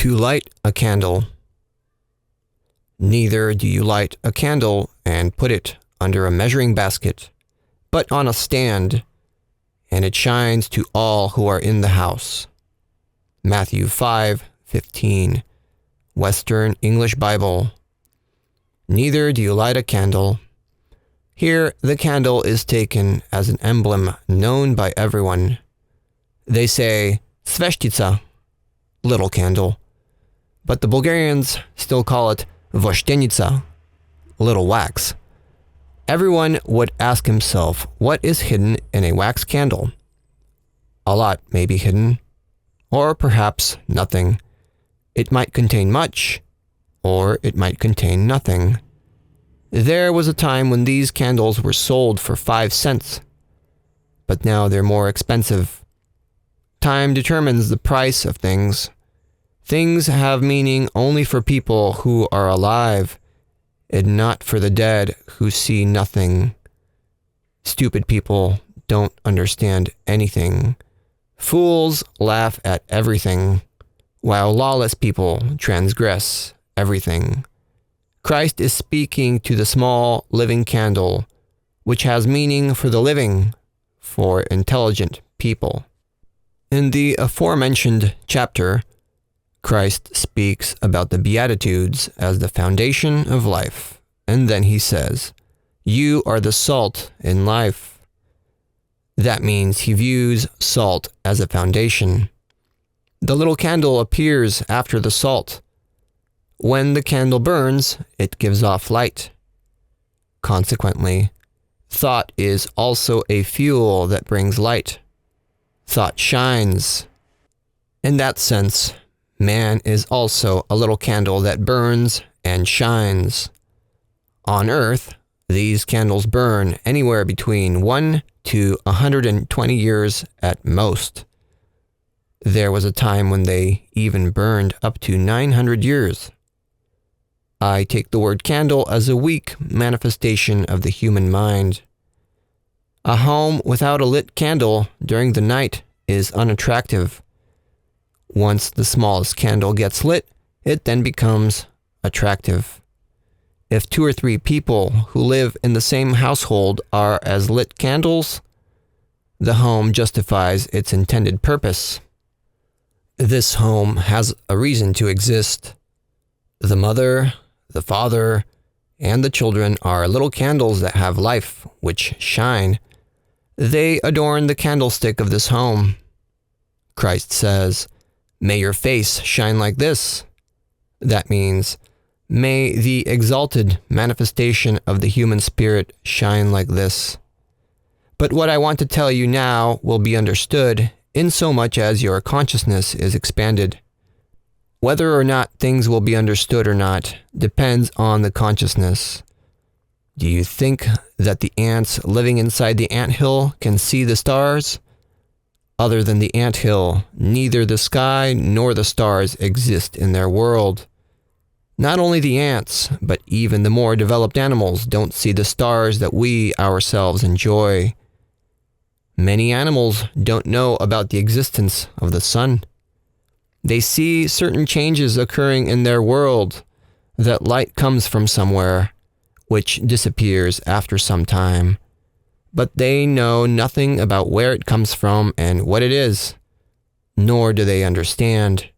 To light a candle. Neither do you light a candle and put it under a measuring basket, but on a stand, and it shines to all who are in the house. Matthew 5:15, Western English Bible. Neither do you light a candle. Here, the candle is taken as an emblem known by everyone. They say, sveshtica, little candle, but the Bulgarians still call it voshdenica, little wax. Everyone would ask himself what is hidden in a wax candle. A lot may be hidden, or perhaps nothing. It might contain much, or it might contain nothing. There was a time when these candles were sold for 5 cents, but now they're more expensive. Time determines the price of things. Things have meaning only for people who are alive, and not for the dead who see nothing. Stupid people don't understand anything. Fools laugh at everything, while lawless people transgress everything. Christ is speaking to the small living candle, which has meaning for the living, for intelligent people. In the aforementioned chapter, Christ speaks about the Beatitudes as the foundation of life, and then he says, "You are the salt in life." That means he views salt as a foundation. The little candle appears after the salt. When the candle burns, it gives off light. Consequently, thought is also a fuel that brings light. Thought shines. In that sense, man is also a little candle that burns and shines. On earth, these candles burn anywhere between 1 to 120 years at most. There was a time when they even burned up to 900 years. I take the word candle as a weak manifestation of the human mind. A home without a lit candle during the night is unattractive. Once the smallest candle gets lit, it then becomes attractive. If 2 or 3 people who live in the same household are as lit candles, the home justifies its intended purpose. This home has a reason to exist. The mother, the father, and the children are little candles that have life, which shine. They adorn the candlestick of this home. Christ says, "May your face shine like this." That means, may the exalted manifestation of the human spirit shine like this. But what I want to tell you now will be understood in so much as your consciousness is expanded. Whether or not things will be understood or not depends on the consciousness. Do you think that the ants living inside the anthill can see the stars? Other than the anthill, neither the sky nor the stars exist in their world. Not only the ants, but even the more developed animals don't see the stars that we ourselves enjoy. Many animals don't know about the existence of the sun. They see certain changes occurring in their world, that light comes from somewhere, which disappears after some time. But they know nothing about where it comes from and what it is, nor do they understand.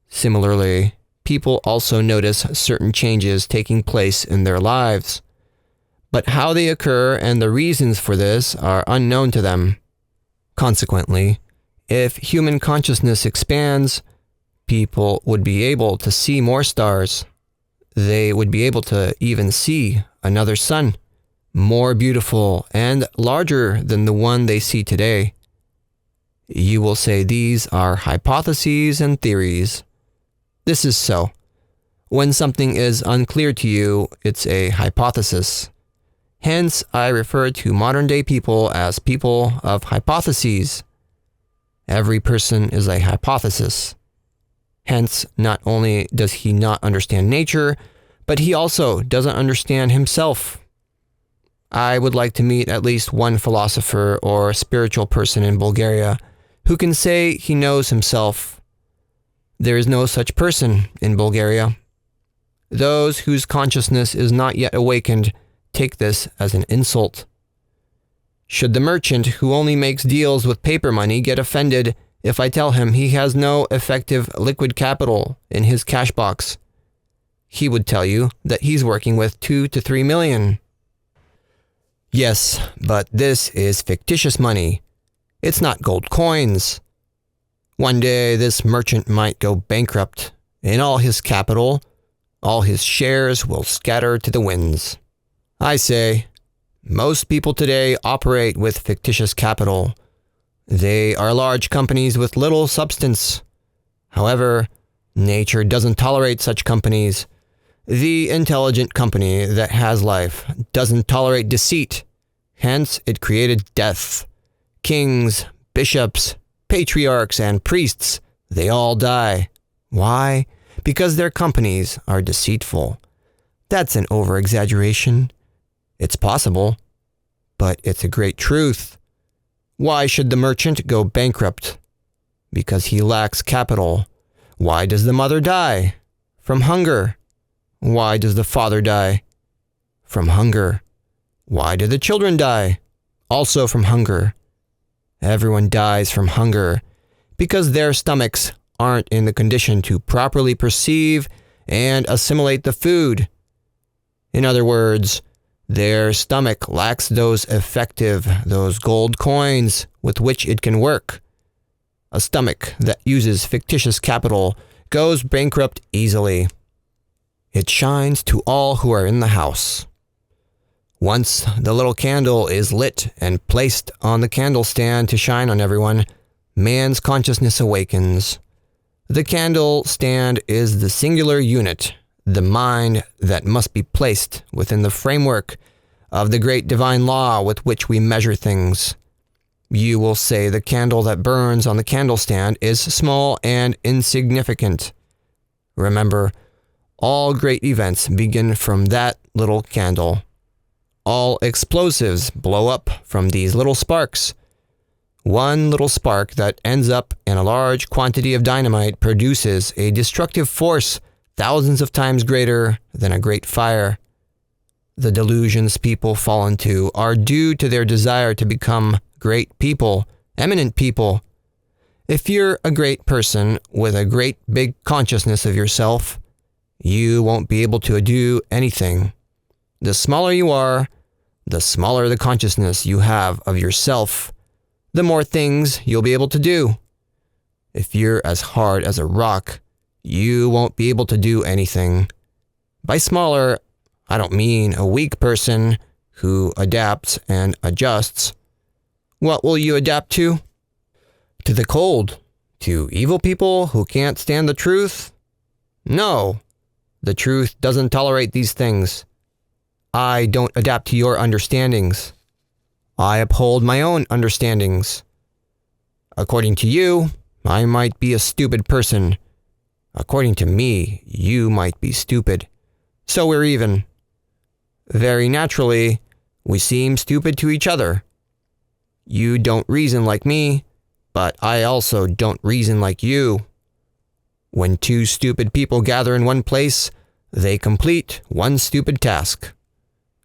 Similarly, people also notice certain changes taking place in their lives, but how they occur and the reasons for this are unknown to them. Consequently, if human consciousness expands, people would be able to see more stars. They would be able to even see another sun, more beautiful and larger than the one they see today. You will say these are hypotheses and theories. This is so. When something is unclear to you, it's a hypothesis. Hence, I refer to modern-day people as people of hypotheses. Every person is a hypothesis. Hence, not only does he not understand nature, but he also doesn't understand himself. I would like to meet at least one philosopher or spiritual person in Bulgaria who can say he knows himself. There is no such person in Bulgaria. Those whose consciousness is not yet awakened take this as an insult. Should the merchant who only makes deals with paper money get offended if I tell him he has no effective liquid capital in his cash box? He would tell you that he's working with 2 to 3 million. Yes, but this is fictitious money. It's not gold coins. One day this merchant might go bankrupt, and all his capital, all his shares will scatter to the winds. I say, most people today operate with fictitious capital. They are large companies with little substance. However, nature doesn't tolerate such companies. The intelligent company that has life doesn't tolerate deceit. Hence, it created death. Kings, bishops, patriarchs, and priests, they all die. Why? Because their companies are deceitful. That's an over-exaggeration. It's possible, but it's a great truth. Why should the merchant go bankrupt? Because he lacks capital. Why does the mother die? From hunger. Why does the father die? From hunger. Why do the children die? Also from hunger. Everyone dies from hunger because their stomachs aren't in the condition to properly perceive and assimilate the food. In other words, their stomach lacks those gold coins with which it can work. A stomach that uses fictitious capital goes bankrupt easily. It shines to all who are in the house. Once the little candle is lit and placed on the candle stand to shine on everyone, man's consciousness awakens. The candle stand is the singular unit, the mind that must be placed within the framework of the great divine law with which we measure things. You will say the candle that burns on the candle stand is small and insignificant. Remember, all great events begin from that little candle. All explosives blow up from these little sparks. One little spark that ends up in a large quantity of dynamite produces a destructive force thousands of times greater than a great fire. The delusions people fall into are due to their desire to become great people, eminent people. If you're a great person with a great big consciousness of yourself, you won't be able to do anything. The smaller you are, the smaller the consciousness you have of yourself, the more things you'll be able to do. If you're as hard as a rock, you won't be able to do anything. By smaller, I don't mean a weak person who adapts and adjusts. What will you adapt to? To the cold? To evil people who can't stand the truth? No. The truth doesn't tolerate these things. I don't adapt to your understandings. I uphold my own understandings. According to you, I might be a stupid person. According to me, you might be stupid. So we're even. Very naturally, we seem stupid to each other. You don't reason like me, but I also don't reason like you. When two stupid people gather in one place, they complete one stupid task.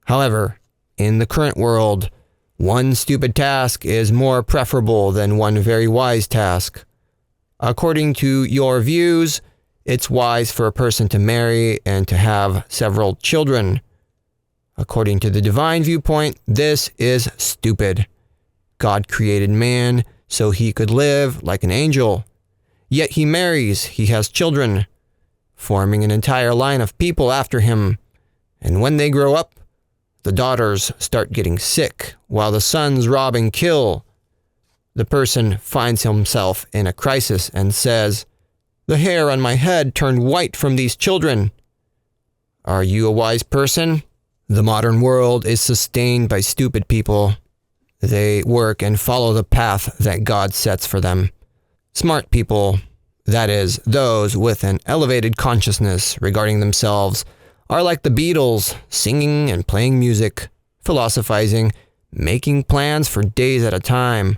However, in the current world, one stupid task is more preferable than one very wise task. According to your views, it's wise for a person to marry and to have several children. According to the divine viewpoint, this is stupid. God created man so he could live like an angel. Yet he marries, he has children, forming an entire line of people after him. And when they grow up, the daughters start getting sick while the sons rob and kill. The person finds himself in a crisis and says, "The hair on my head turned white from these children." Are you a wise person? The modern world is sustained by stupid people. They work and follow the path that God sets for them. Smart people, that is, those with an elevated consciousness regarding themselves, are like the Beatles, singing and playing music, philosophizing, making plans for days at a time.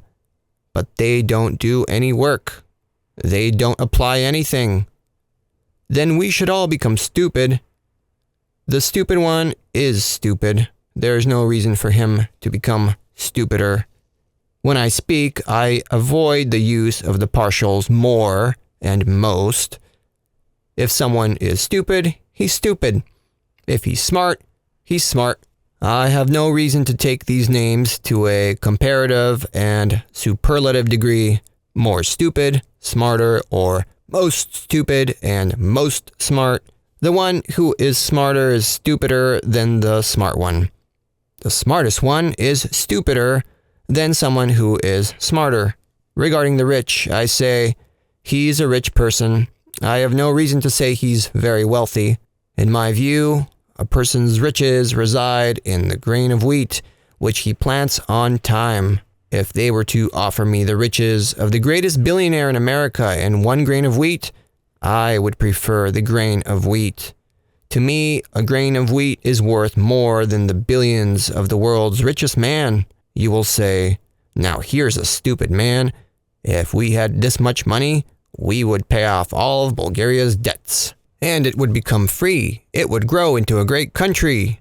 But they don't do any work. They don't apply anything. Then we should all become stupid. The stupid one is stupid. There's no reason for him to become stupider. When I speak, I avoid the use of the partials more and most. If someone is stupid, he's stupid. If he's smart, he's smart. I have no reason to take these names to a comparative and superlative degree. More stupid, smarter, or most stupid and most smart. The one who is smarter is stupider than the smart one. The smartest one is stupider than someone who is smarter. Regarding the rich, I say, he's a rich person. I have no reason to say he's very wealthy. In my view, a person's riches reside in the grain of wheat, which he plants on time. If they were to offer me the riches of the greatest billionaire in America and 1 grain of wheat, I would prefer the grain of wheat. To me, a grain of wheat is worth more than the billions of the world's richest man. You will say, now here's a stupid man. If we had this much money, we would pay off all of Bulgaria's debts, and it would become free. It would grow into a great country.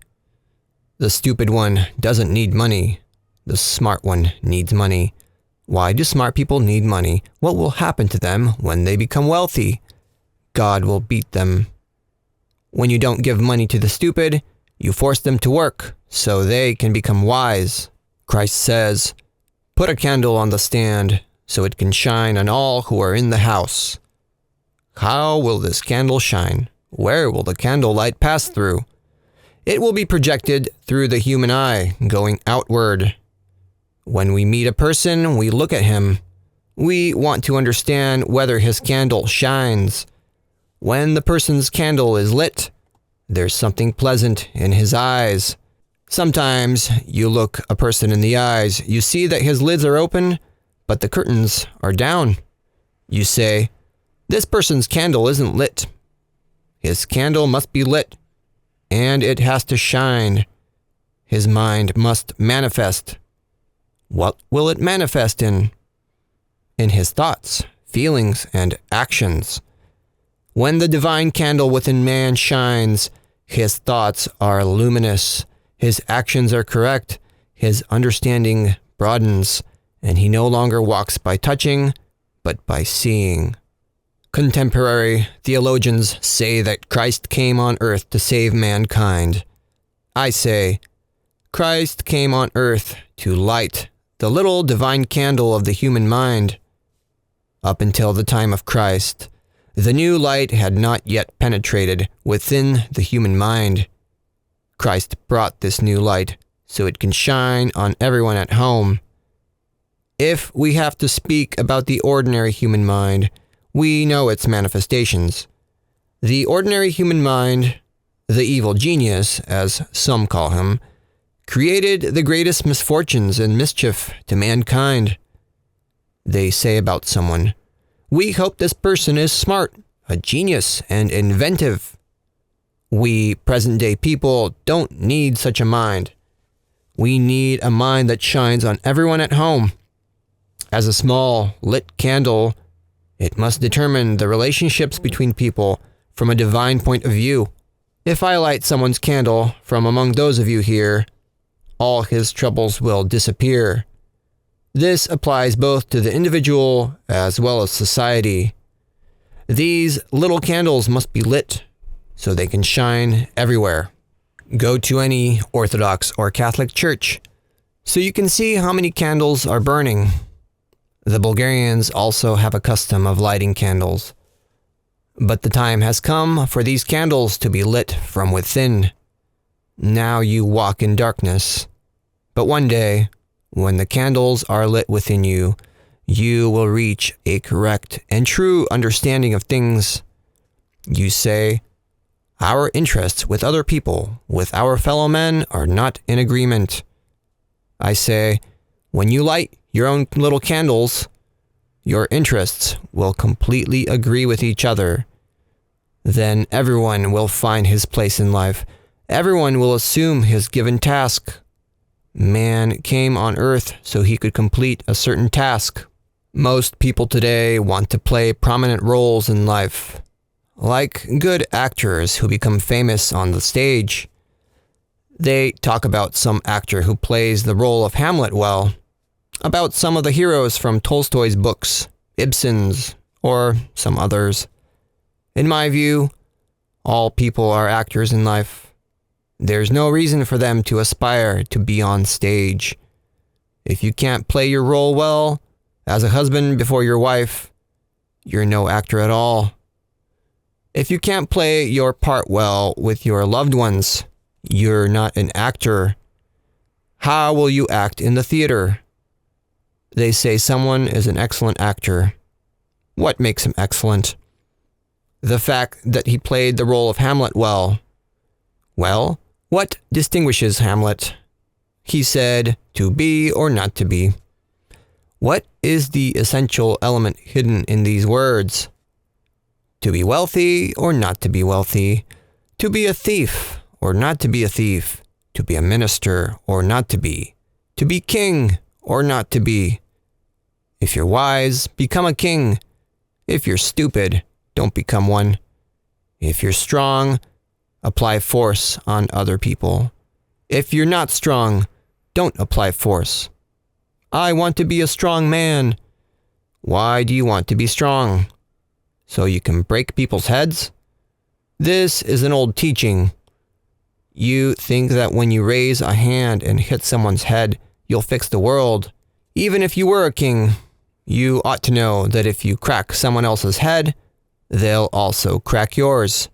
The stupid one doesn't need money. The smart one needs money. Why do smart people need money? What will happen to them when they become wealthy? God will beat them. When you don't give money to the stupid, you force them to work so they can become wise. Christ says, "Put a candle on the stand so it can shine on all who are in the house." How will this candle shine? Where will the candle light pass through? It will be projected through the human eye, going outward. When we meet a person, we look at him. We want to understand whether his candle shines. When the person's candle is lit, there's something pleasant in his eyes. Sometimes you look a person in the eyes, you see that his lids are open, but the curtains are down. You say, this person's candle isn't lit. His candle must be lit, and it has to shine. His mind must manifest. What will it manifest in? In his thoughts, feelings, and actions. When the divine candle within man shines, his thoughts are luminous, his actions are correct, his understanding broadens, and he no longer walks by touching, but by seeing. Contemporary theologians say that Christ came on earth to save mankind. I say, Christ came on earth to light the little divine candle of the human mind. Up until the time of Christ, the new light had not yet penetrated within the human mind. Christ brought this new light so it can shine on everyone at home. If we have to speak about the ordinary human mind, we know its manifestations. The ordinary human mind, the evil genius, as some call him, created the greatest misfortunes and mischief to mankind. They say about someone, we hope this person is smart, a genius, and inventive. We present-day people don't need such a mind. We need a mind that shines on everyone at home. As a small, lit candle, it must determine the relationships between people from a divine point of view. If I light someone's candle from among those of you here, all his troubles will disappear. This applies both to the individual as well as society. These little candles must be lit so they can shine everywhere. Go to any Orthodox or Catholic church so you can see how many candles are burning. The Bulgarians also have a custom of lighting candles. But the time has come for these candles to be lit from within. Now you walk in darkness. But one day, when the candles are lit within you, you will reach a correct and true understanding of things. You say, our interests with other people, with our fellow men, are not in agreement. I say, when you light your own little candles, your interests will completely agree with each other. Then everyone will find his place in life. Everyone will assume his given task. Man came on earth so he could complete a certain task. Most people today want to play prominent roles in life, like good actors who become famous on the stage. They talk about some actor who plays the role of Hamlet well, about some of the heroes from Tolstoy's books, Ibsen's, or some others. In my view, all people are actors in life. There's no reason for them to aspire to be on stage. If you can't play your role well, as a husband before your wife, you're no actor at all. If you can't play your part well with your loved ones, you're not an actor. How will you act in the theater? They say someone is an excellent actor. What makes him excellent? The fact that he played the role of Hamlet well. Well, what distinguishes Hamlet? He said, to be or not to be. What is the essential element hidden in these words? To be wealthy or not to be wealthy, to be a thief or not to be a thief, to be a minister or not to be king or not to be. If you're wise, become a king. If you're stupid, don't become one. If you're strong, apply force on other people. If you're not strong, don't apply force. I want to be a strong man. Why do you want to be strong? So you can break people's heads? This is an old teaching. You think that when you raise a hand and hit someone's head, you'll fix the world. Even if you were a king, you ought to know that if you crack someone else's head, they'll also crack yours.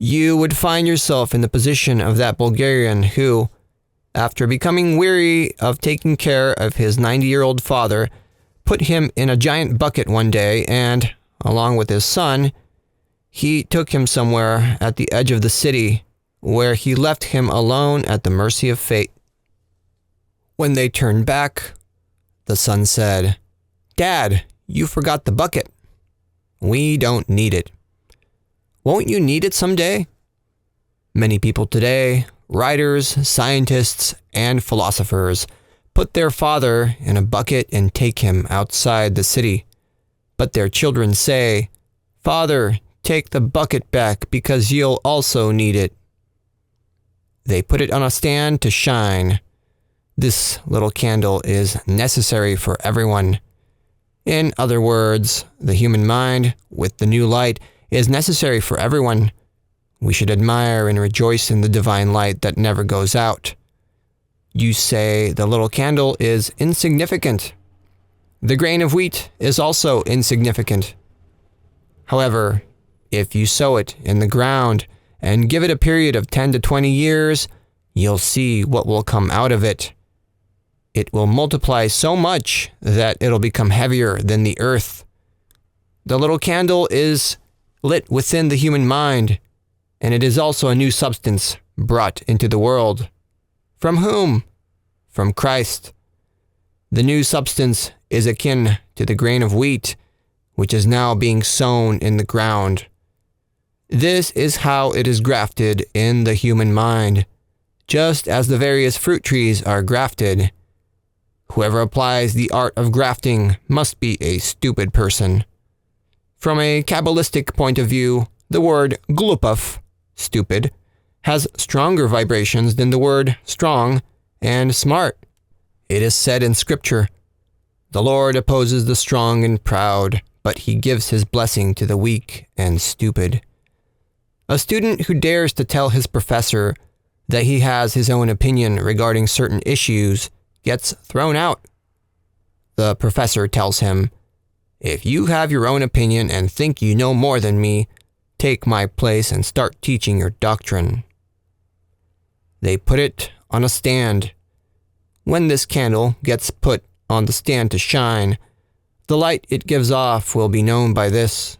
You would find yourself in the position of that Bulgarian who, after becoming weary of taking care of his 90-year-old father, put him in a giant bucket one day and, along with his son, he took him somewhere at the edge of the city, where he left him alone at the mercy of fate. When they turned back, the son said, "Dad, you forgot the bucket. We don't need it. Won't you need it someday?" Many people today, writers, scientists, and philosophers, put their father in a bucket and take him outside the city. But their children say, "Father, take the bucket back because you'll also need it." They put it on a stand to shine. This little candle is necessary for everyone. In other words, the human mind, with the new light, is necessary for everyone. We should admire and rejoice in the divine light that never goes out. You say the little candle is insignificant. The grain of wheat is also insignificant. However, if you sow it in the ground and give it a period of 10 to 20 years, you'll see what will come out of it. It will multiply so much that it'll become heavier than the earth. The little candle is lit within the human mind, and it is also a new substance brought into the world. From whom? From Christ. The new substance is akin to the grain of wheat, which is now being sown in the ground. This is how it is grafted in the human mind, just as the various fruit trees are grafted. Whoever applies the art of grafting must be a stupid person. From a Kabbalistic point of view, the word glupaf, stupid, has stronger vibrations than the word strong and smart. It is said in Scripture, "The Lord opposes the strong and proud, but he gives his blessing to the weak and stupid." A student who dares to tell his professor that he has his own opinion regarding certain issues gets thrown out. The professor tells him, "If you have your own opinion and think you know more than me, take my place and start teaching your doctrine." They put it on a stand. When this candle gets put on the stand to shine, the light it gives off will be known by this.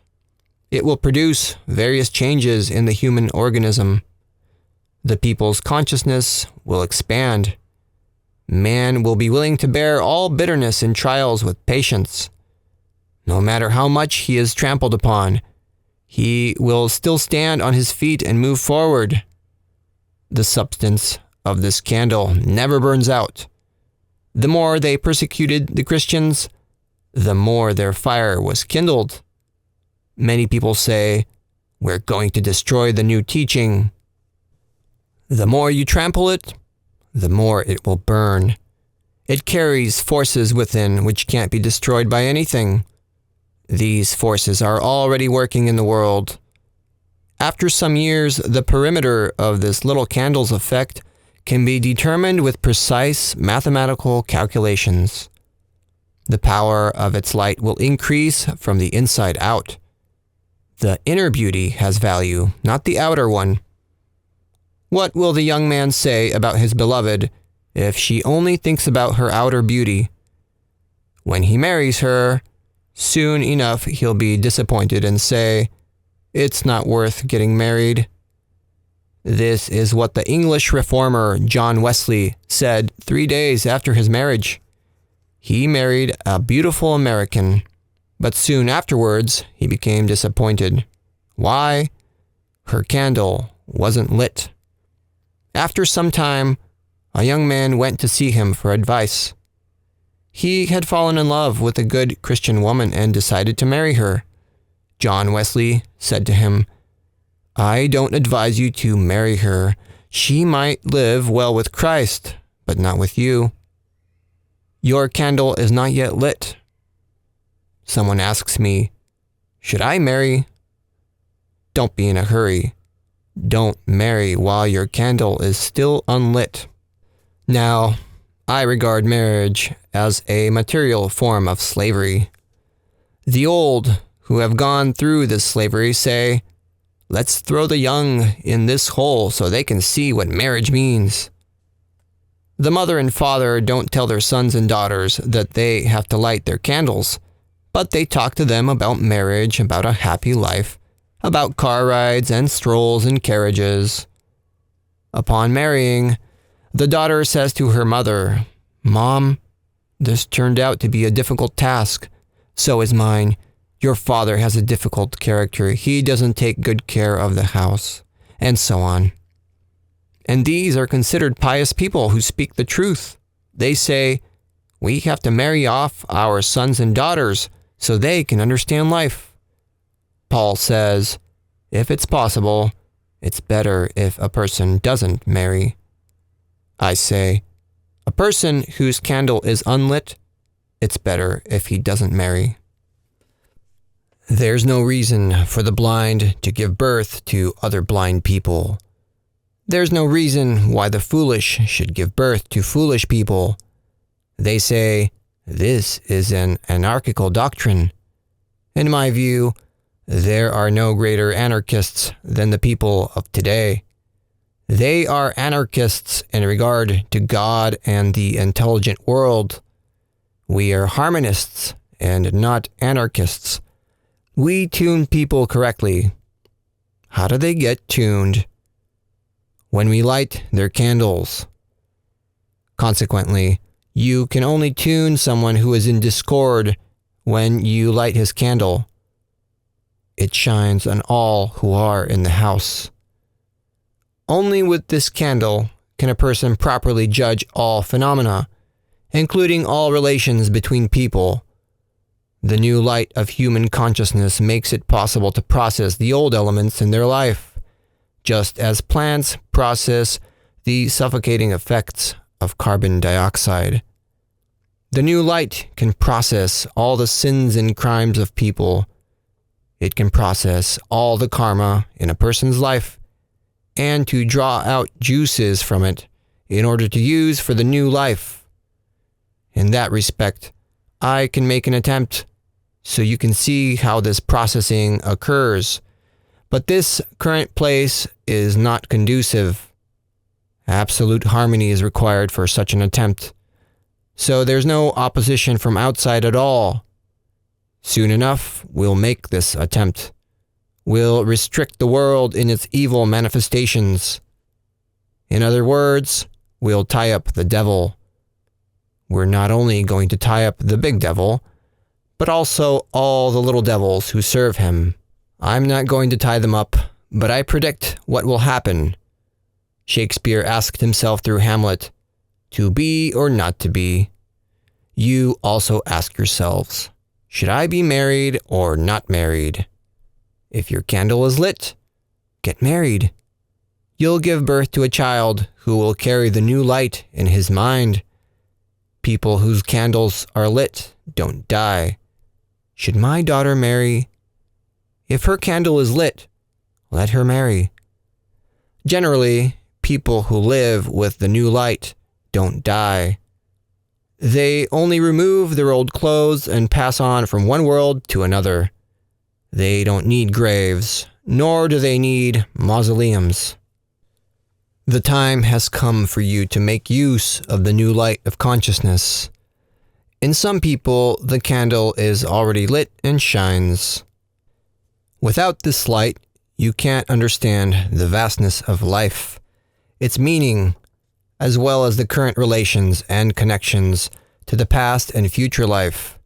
It will produce various changes in the human organism. The people's consciousness will expand. Man will be willing to bear all bitterness and trials with patience. No matter how much he is trampled upon, he will still stand on his feet and move forward. The substance of this candle never burns out. The more they persecuted the Christians, the more their fire was kindled. Many people say, "We're going to destroy the new teaching." The more you trample it, the more it will burn. It carries forces within which can't be destroyed by anything. These forces are already working in the world. After some years, the perimeter of this little candle's effect can be determined with precise mathematical calculations. The power of its light will increase from the inside out. The inner beauty has value, not the outer one. What will the young man say about his beloved if she only thinks about her outer beauty? When he marries her, soon enough he'll be disappointed and say, "It's not worth getting married." This is what the English reformer John Wesley said 3 days after his marriage. He married a beautiful American, but soon afterwards he became disappointed. Why? Her candle wasn't lit. After some time, a young man went to see him for advice. He had fallen in love with a good Christian woman and decided to marry her. John Wesley said to him, "I don't advise you to marry her. She might live well with Christ, but not with you. Your candle is not yet lit." Someone asks me, "Should I marry?" Don't be in a hurry. Don't marry while your candle is still unlit. Now, I regard marriage as a material form of slavery. The old who have gone through this slavery say, "Let's throw the young in this hole so they can see what marriage means." The mother and father don't tell their sons and daughters that they have to light their candles, but they talk to them about marriage, about a happy life, about car rides and strolls in carriages. Upon marrying, the daughter says to her mother, "Mom, this turned out to be a difficult task. So is mine. Your father has a difficult character. He doesn't take good care of the house," and so on. And these are considered pious people who speak the truth. They say, "We have to marry off our sons and daughters so they can understand life." Paul says, if it's possible, it's better if a person doesn't marry. I say, a person whose candle is unlit, it's better if he doesn't marry. There's no reason for the blind to give birth to other blind people. There's no reason why the foolish should give birth to foolish people. They say, this is an anarchical doctrine. In my view, there are no greater anarchists than the people of today. They are anarchists in regard to God and the intelligent world. We are harmonists and not anarchists. We tune people correctly. How do they get tuned? When we light their candles. Consequently, you can only tune someone who is in discord when you light his candle. It shines on all who are in the house. Only with this candle can a person properly judge all phenomena, including all relations between people. The new light of human consciousness makes it possible to process the old elements in their life, just as plants process the suffocating effects of carbon dioxide. The new light can process all the sins and crimes of people. It can process all the karma in a person's life and to draw out juices from it in order to use for the new life. In that respect, I can make an attempt so you can see how this processing occurs. But this current place is not conducive. Absolute harmony is required for such an attempt. So there's no opposition from outside at all. Soon enough, we'll make this attempt. We'll restrict the world in its evil manifestations. In other words, we'll tie up the devil. We're not only going to tie up the big devil, but also all the little devils who serve him. I'm not going to tie them up, but I predict what will happen. Shakespeare asked himself through Hamlet, to be or not to be. You also ask yourselves. Should I be married or not married? If your candle is lit, get married. You'll give birth to a child who will carry the new light in his mind. People whose candles are lit don't die. Should my daughter marry? If her candle is lit, let her marry. Generally, people who live with the new light don't die. They only remove their old clothes and pass on from one world to another. They don't need graves, nor do they need mausoleums. The time has come for you to make use of the new light of consciousness. In some people, the candle is already lit and shines. Without this light, you can't understand the vastness of life, its meaning, as well as the current relations and connections to the past and future life.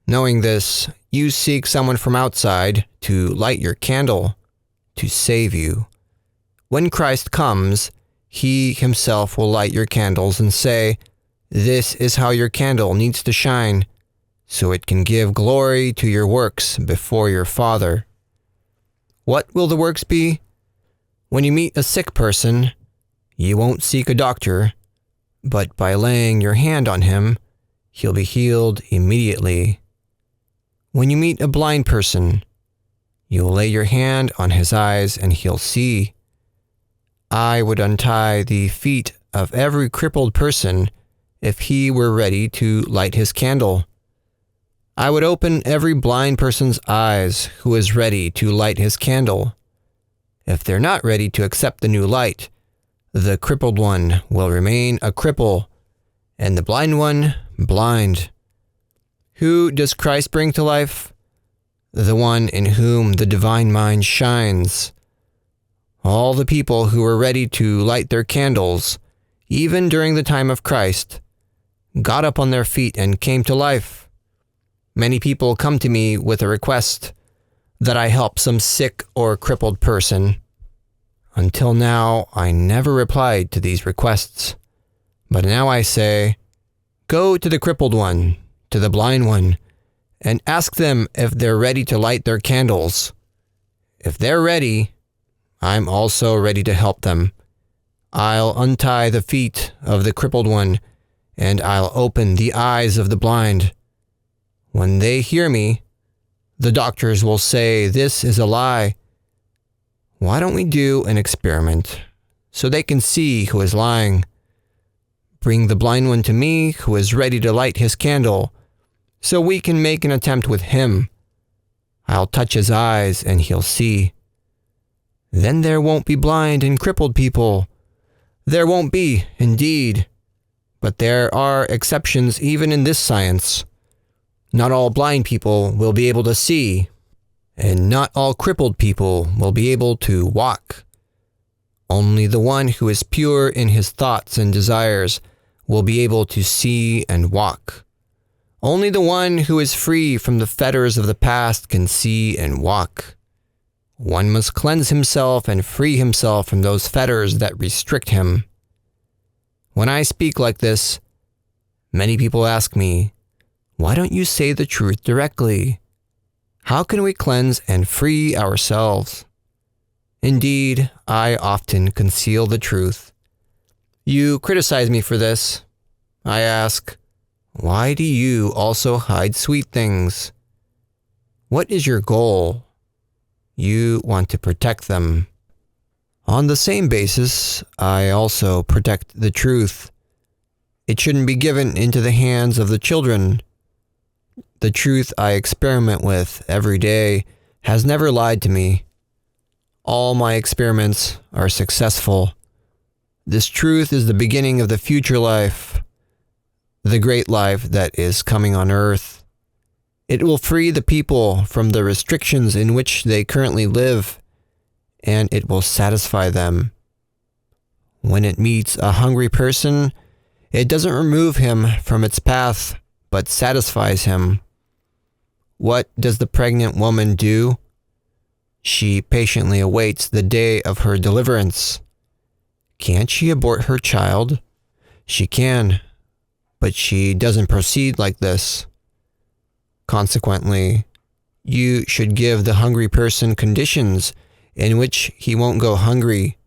Knowing this, you seek someone from outside to light your candle, to save you. When Christ comes, He Himself will light your candles and say, "This is how your candle needs to shine, so it can give glory to your works before your Father." What will the works be? When you meet a sick person, you won't seek a doctor, but by laying your hand on him, he'll be healed immediately. When you meet a blind person, you'll lay your hand on his eyes and he'll see. I would untie the feet of every crippled person if he were ready to light his candle. I would open every blind person's eyes who is ready to light his candle. If they're not ready to accept the new light, the crippled one will remain a cripple, and the blind one blind. Who does Christ bring to life? The one in whom the divine mind shines. All the people who were ready to light their candles, even during the time of Christ, got up on their feet and came to life. Many people come to me with a request that I help some sick or crippled person. Until now, I never replied to these requests. But now I say, go to the crippled one, to the blind one, and ask them if they're ready to light their candles. If they're ready, I'm also ready to help them. I'll untie the feet of the crippled one, and I'll open the eyes of the blind. When they hear me, the doctors will say this is a lie. Why don't we do an experiment so they can see who is lying? Bring the blind one to me who is ready to light his candle, so we can make an attempt with him. I'll touch his eyes and he'll see. Then there won't be blind and crippled people. There won't be, indeed. But there are exceptions even in this science. Not all blind people will be able to see, and not all crippled people will be able to walk. Only the one who is pure in his thoughts and desires will be able to see and walk. Only the one who is free from the fetters of the past can see and walk. One must cleanse himself and free himself from those fetters that restrict him. When I speak like this, many people ask me, why don't you say the truth directly? How can we cleanse and free ourselves? Indeed, I often conceal the truth. You criticize me for this. I ask, why do you also hide sweet things? What is your goal? You want to protect them. On the same basis, I also protect the truth. It shouldn't be given into the hands of the children. The truth I experiment with every day has never lied to me. All my experiments are successful. This truth is the beginning of the future life, the great life that is coming on earth. It will free the people from the restrictions in which they currently live, and it will satisfy them. When it meets a hungry person, it doesn't remove him from its path, but satisfies him. What does the pregnant woman do? She patiently awaits the day of her deliverance. Can't she abort her child? She can, but she doesn't proceed like this. Consequently, you should give the hungry person conditions in which he won't go hungry,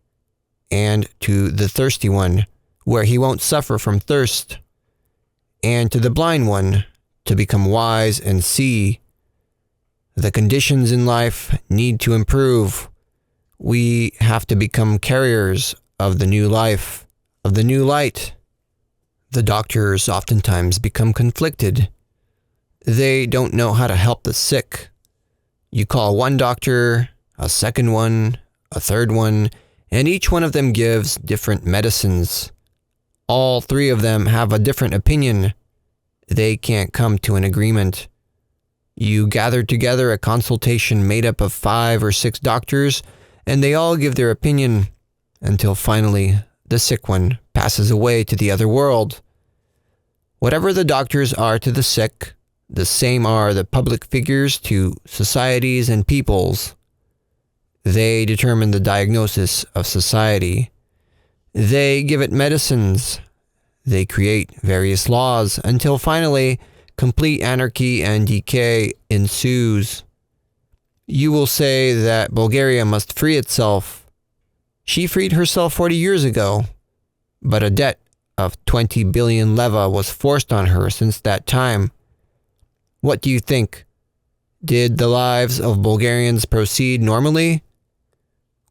and to the thirsty one, where he won't suffer from thirst, and to the blind one, to become wise and see. The conditions in life need to improve. We have to become carriers of the new life, of the new light. The doctors oftentimes become conflicted. They don't know how to help the sick. You call one doctor, a second one, a third one, and each one of them gives different medicines. All three of them have a different opinion. They can't come to an agreement. You gather together a consultation made up of 5 or 6 doctors, and they all give their opinion, until finally the sick one passes away to the other world. Whatever the doctors are to the sick, the same are the public figures to societies and peoples. They determine the diagnosis of society. They give it medicines. They create various laws until finally complete anarchy and decay ensues. You will say that Bulgaria must free itself. She freed herself 40 years ago, but a debt of 20 billion leva was forced on her since that time. What do you think? Did the lives of Bulgarians proceed normally?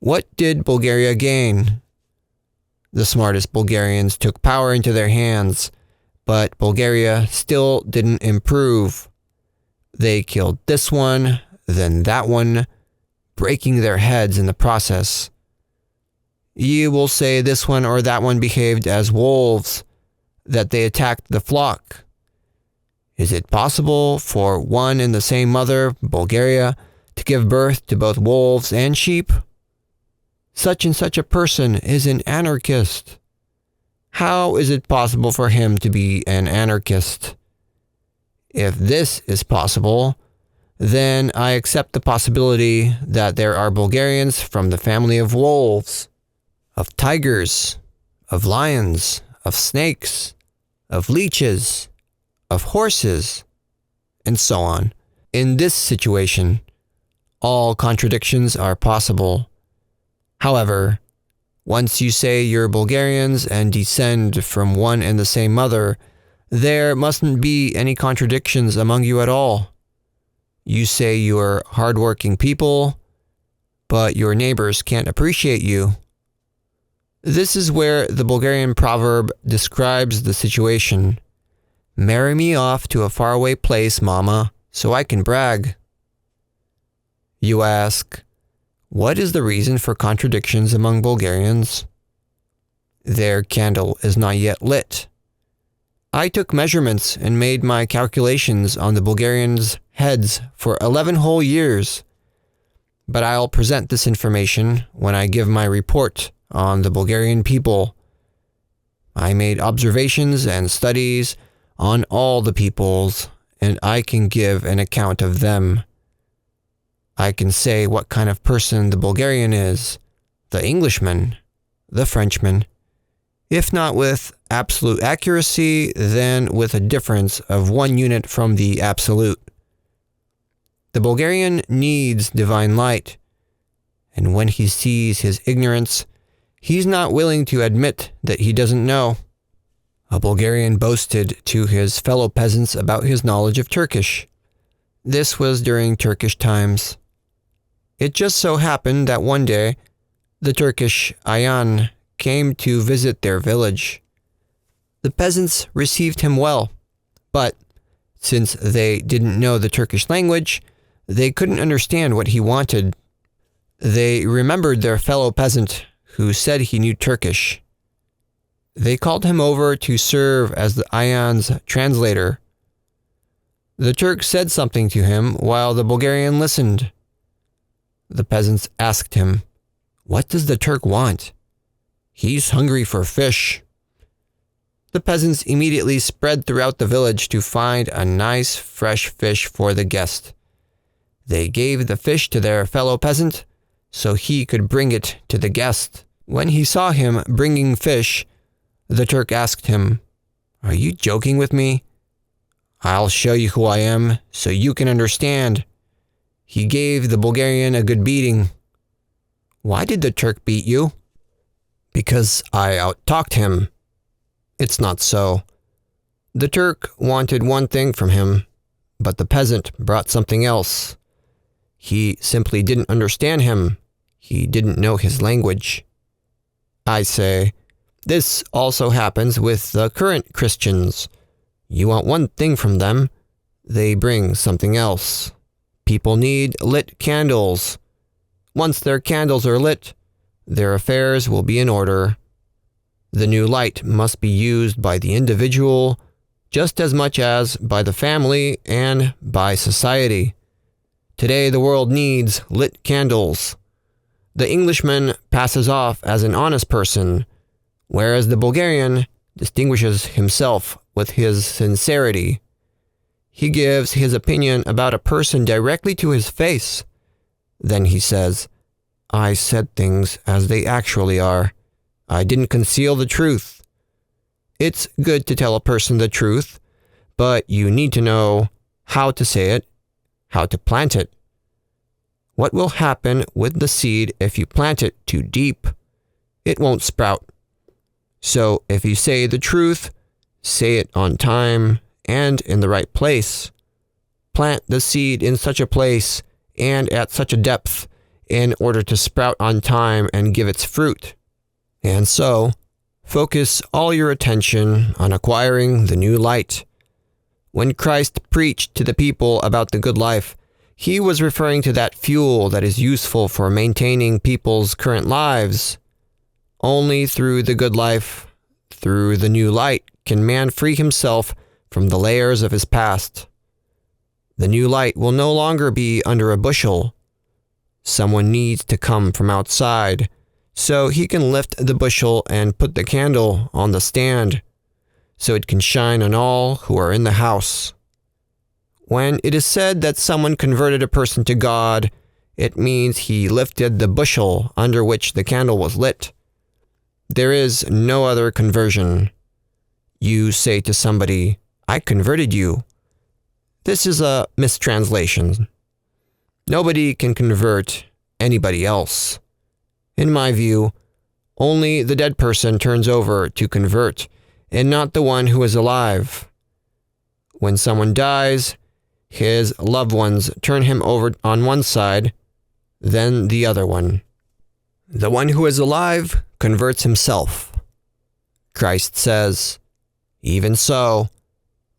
What did Bulgaria gain? The smartest Bulgarians took power into their hands, but Bulgaria still didn't improve. They killed this one, then that one, breaking their heads in the process. You will say this one or that one behaved as wolves, that they attacked the flock. Is it possible for one and the same mother, Bulgaria, to give birth to both wolves and sheep? Such and such a person is an anarchist. How is it possible for him to be an anarchist? If this is possible, then I accept the possibility that there are Bulgarians from the family of wolves, of tigers, of lions, of snakes, of leeches, of horses, and so on. In this situation, all contradictions are possible. However, once you say you're Bulgarians and descend from one and the same mother, there mustn't be any contradictions among you at all. You say you're hardworking people, but your neighbors can't appreciate you. This is where the Bulgarian proverb describes the situation. Marry me off to a faraway place, mama, so I can brag. You ask, what is the reason for contradictions among Bulgarians? Their candle is not yet lit. I took measurements and made my calculations on the Bulgarians' heads for 11 whole years. But I'll present this information when I give my report on the Bulgarian people. I made observations and studies on all the peoples, and I can give an account of them. I can say what kind of person the Bulgarian is, the Englishman, the Frenchman, if not with absolute accuracy, then with a difference of 1 unit from the absolute. The Bulgarian needs divine light, and when he sees his ignorance, he's not willing to admit that he doesn't know. A Bulgarian boasted to his fellow peasants about his knowledge of Turkish. This was during Turkish times. It just so happened that one day, the Turkish Ayan came to visit their village. The peasants received him well, but since they didn't know the Turkish language, they couldn't understand what he wanted. They remembered their fellow peasant who said he knew Turkish. They called him over to serve as the Ayan's translator. The Turk said something to him while the Bulgarian listened. The peasants asked him, "What does the Turk want?" "He's hungry for fish." The peasants immediately spread throughout the village to find a nice fresh fish for the guest. They gave the fish to their fellow peasant so he could bring it to the guest. When he saw him bringing fish, the Turk asked him, "Are you joking with me? I'll show you who I am so you can understand. He gave the Bulgarian a good beating. Why did the Turk beat you? Because I out-talked him. It's not so. The Turk wanted one thing from him, but the peasant brought something else. He simply didn't understand him. He didn't know his language. I say, this also happens with the current Christians. You want one thing from them, they bring something else. People need lit candles. Once their candles are lit, their affairs will be in order. The new light must be used by the individual just as much as by the family and by society. Today the world needs lit candles. The Englishman passes off as an honest person, whereas the Bulgarian distinguishes himself with his sincerity. He gives his opinion about a person directly to his face. Then he says, I said things as they actually are. I didn't conceal the truth. It's good to tell a person the truth, but you need to know how to say it, how to plant it. What will happen with the seed if you plant it too deep? It won't sprout. So if you say the truth, say it on time and in the right place. Plant the seed in such a place and at such a depth in order to sprout on time and give its fruit. And so, focus all your attention on acquiring the new light. When Christ preached to the people about the good life, he was referring to that fuel that is useful for maintaining people's current lives. Only through the good life, through the new light, can man free himself from the layers of his past. The new light will no longer be under a bushel. Someone needs to come from outside, so he can lift the bushel and put the candle on the stand, so it can shine on all who are in the house. When it is said that someone converted a person to God, it means he lifted the bushel under which the candle was lit. There is no other conversion. You say to somebody, I converted you. This is a mistranslation. Nobody can convert anybody else. In my view, only the dead person turns over to convert, and not the one who is alive. When someone dies, his loved ones turn him over on one side, then the other one. The one who is alive converts himself. Christ says, even so,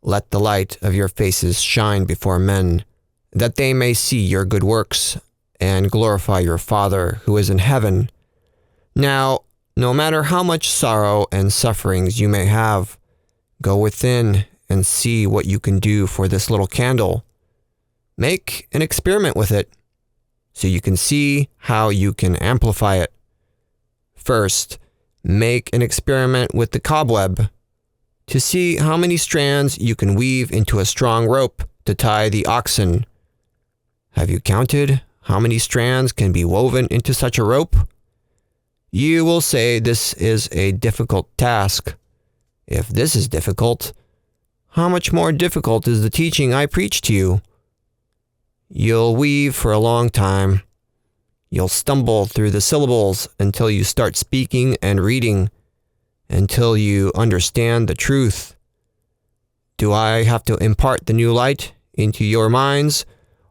let the light of your faces shine before men, that they may see your good works and glorify your Father who is in heaven. Now, no matter how much sorrow and sufferings you may have, go within and see what you can do for this little candle. Make an experiment with it, so you can see how you can amplify it. First, make an experiment with the cobweb, to see how many strands you can weave into a strong rope to tie the oxen. Have you counted how many strands can be woven into such a rope? You will say this is a difficult task. If this is difficult, how much more difficult is the teaching I preach to you? You'll weave for a long time. You'll stumble through the syllables until you start speaking and reading, until you understand the truth. Do I have to impart the new light into your minds,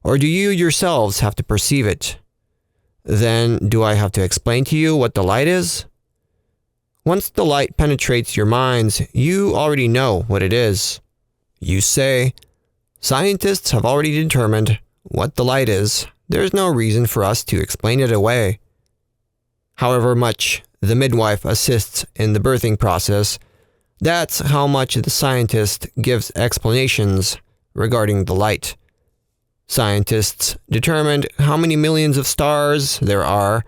or do you yourselves have to perceive it? Then do I have to explain to you what the light is? Once the light penetrates your minds, you already know what it is. You say, scientists have already determined what the light is. There's no reason for us to explain it away. However much the midwife assists in the birthing process, that's how much the scientist gives explanations regarding the light. Scientists determined how many millions of stars there are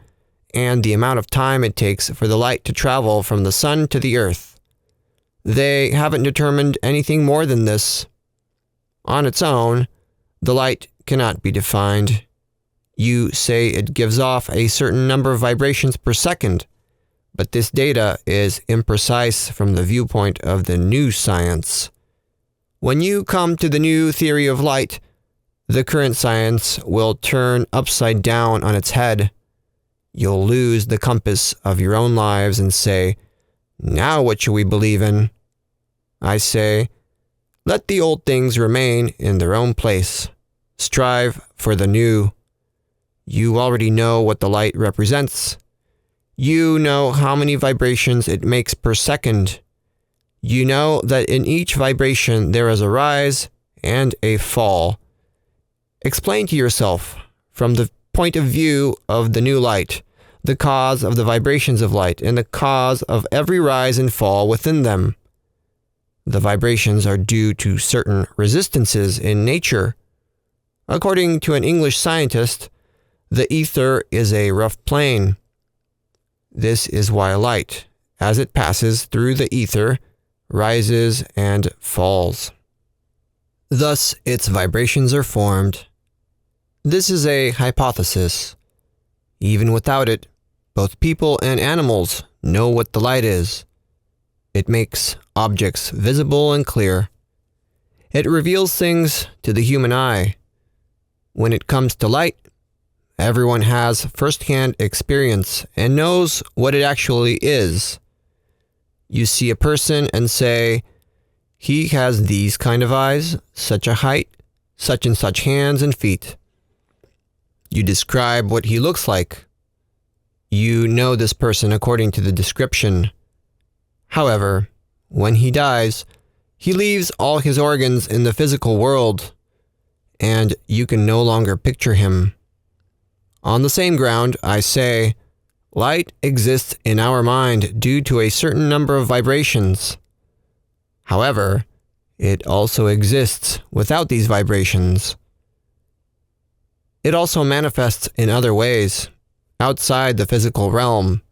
and the amount of time it takes for the light to travel from the sun to the earth. They haven't determined anything more than this. On its own, the light cannot be defined. You say it gives off a certain number of vibrations per second, but this data is imprecise from the viewpoint of the new science. When you come to the new theory of light, the current science will turn upside down on its head. You'll lose the compass of your own lives and say, "Now what should we believe in?" I say, let the old things remain in their own place. Strive for the new. You already know what the light represents. You know how many vibrations it makes per second. You know that in each vibration there is a rise and a fall. Explain to yourself, from the point of view of the new light, the cause of the vibrations of light and the cause of every rise and fall within them. The vibrations are due to certain resistances in nature. According to an English scientist, the ether is a rough plane. This is why light, as it passes through the ether, rises and falls. Thus, its vibrations are formed. This is a hypothesis. Even without it, both people and animals know what the light is. It makes objects visible and clear. It reveals things to the human eye. When it comes to light, everyone has first-hand experience and knows what it actually is. You see a person and say, "He has these kind of eyes, such a height, such and such hands and feet." You describe what he looks like. You know this person according to the description. However, when he dies, he leaves all his organs in the physical world, and you can no longer picture him. On the same ground, I say, light exists in our mind due to a certain number of vibrations. However, it also exists without these vibrations. It also manifests in other ways, outside the physical realm.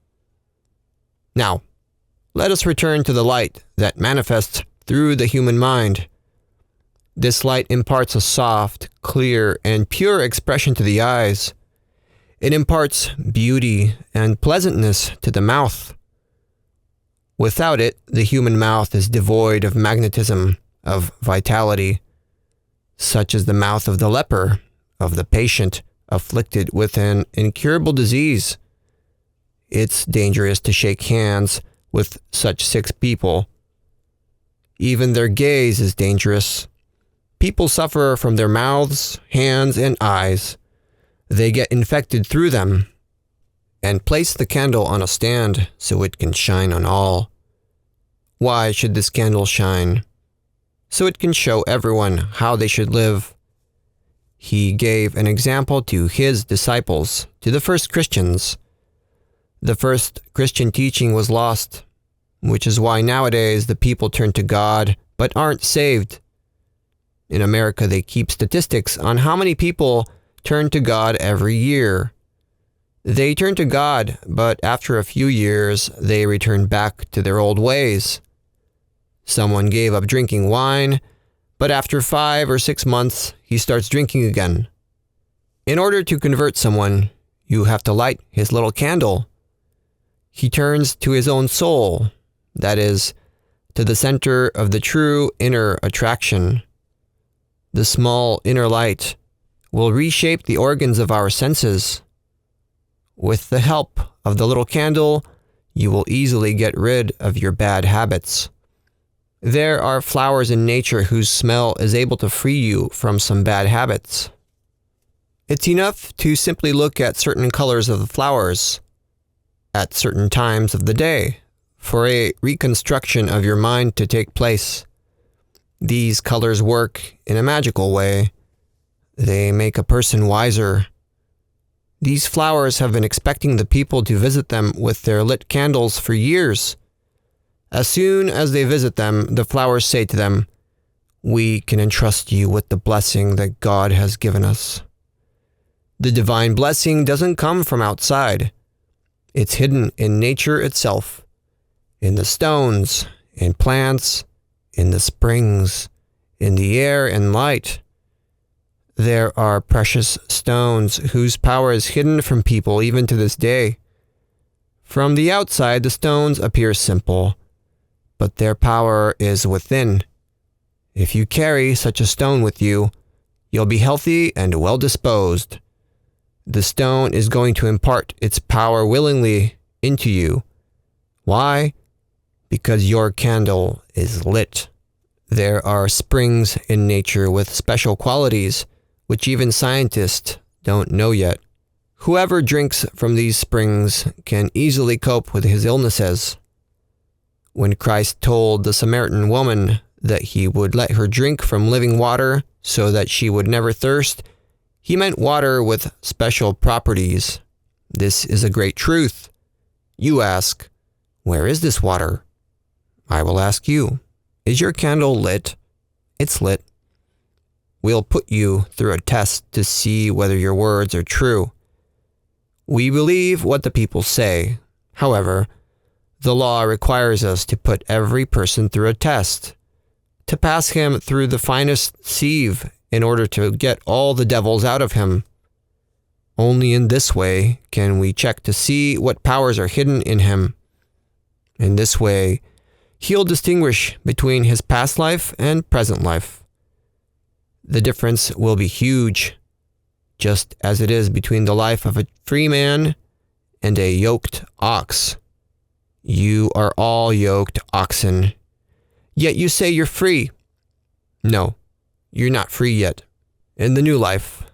Now, let us return to the light that manifests through the human mind. This light imparts a soft, clear, and pure expression to the eyes. It imparts beauty and pleasantness to the mouth. Without it, the human mouth is devoid of magnetism, of vitality, such as the mouth of the leper, of the patient afflicted with an incurable disease. It's dangerous to shake hands with such sick people. Even their gaze is dangerous. People suffer from their mouths, hands, and eyes. They get infected through them. And place the candle on a stand so it can shine on all. Why should this candle shine? So it can show everyone how they should live. He gave an example to his disciples, to the first Christians. The first Christian teaching was lost, which is why nowadays the people turn to God but aren't saved. In America, they keep statistics on how many people turn to God every year. They turn to God, but after a few years, they return back to their old ways. Someone gave up drinking wine, but after 5 or 6 months, he starts drinking again. In order to convert someone, you have to light his little candle. He turns to his own soul, that is, to the center of the true inner attraction. The small inner light will reshape the organs of our senses. With the help of the little candle, you will easily get rid of your bad habits. There are flowers in nature whose smell is able to free you from some bad habits. It's enough to simply look at certain colors of the flowers at certain times of the day for a reconstruction of your mind to take place. These colors work in a magical way. They make a person wiser. These flowers have been expecting the people to visit them with their lit candles for years. As soon as they visit them, the flowers say to them, "We can entrust you with the blessing that God has given us." The divine blessing doesn't come from outside. It's hidden in nature itself, in the stones, in plants, in the springs, in the air and light. There are precious stones whose power is hidden from people even to this day. From the outside, the stones appear simple, but their power is within. If you carry such a stone with you, you'll be healthy and well disposed. The stone is going to impart its power willingly into you. Why? Because your candle is lit. There are springs in nature with special qualities, which even scientists don't know yet. Whoever drinks from these springs can easily cope with his illnesses. When Christ told the Samaritan woman that he would let her drink from living water so that she would never thirst, he meant water with special properties. This is a great truth. You ask, where is this water? I will ask you, is your candle lit? It's lit. We'll put you through a test to see whether your words are true. We believe what the people say. However, the law requires us to put every person through a test, to pass him through the finest sieve in order to get all the devils out of him. Only in this way can we check to see what powers are hidden in him. In this way, he'll distinguish between his past life and present life. The difference will be huge, just as it is between the life of a free man and a yoked ox. You are all yoked oxen, yet you say you're free. No, you're not free yet. In the new life,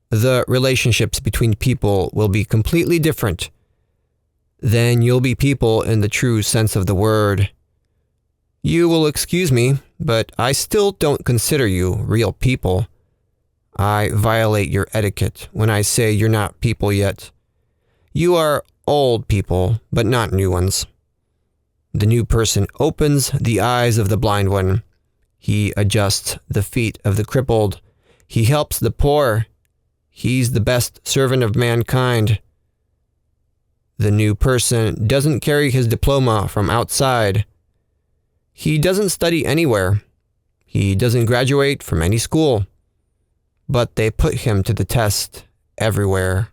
the relationships between people will be completely different. Then you'll be people in the true sense of the word. You will excuse me, but I still don't consider you real people. I violate your etiquette when I say you're not people yet. You are old people, but not new ones. The new person opens the eyes of the blind one. He adjusts the feet of the crippled. He helps the poor. He's the best servant of mankind. The new person doesn't carry his diploma from outside. He doesn't study anywhere. He doesn't graduate from any school. But they put him to the test everywhere.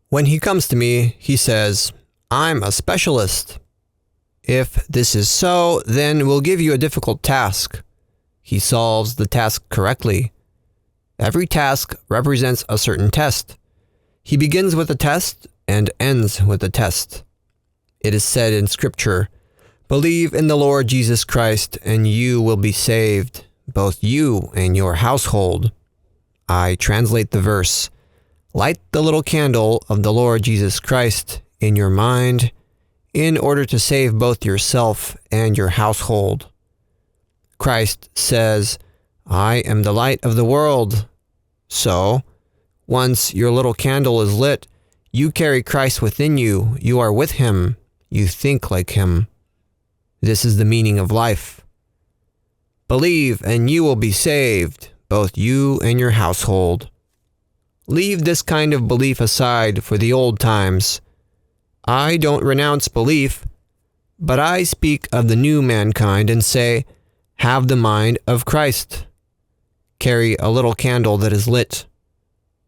When he comes to me, he says, I'm a specialist. If this is so, then we'll give you a difficult task. He solves the task correctly. Every task represents a certain test. He begins with a test and ends with a test. It is said in Scripture, believe in the Lord Jesus Christ and you will be saved, both you and your household. I translate the verse, light the little candle of the Lord Jesus Christ in your mind in order to save both yourself and your household. Christ says, I am the light of the world. So, once your little candle is lit, you carry Christ within you. You are with him. You think like him. This is the meaning of life. Believe and you will be saved, both you and your household. Leave this kind of belief aside for the old times. I don't renounce belief, but I speak of the new mankind and say, have the mind of Christ. Carry a little candle that is lit.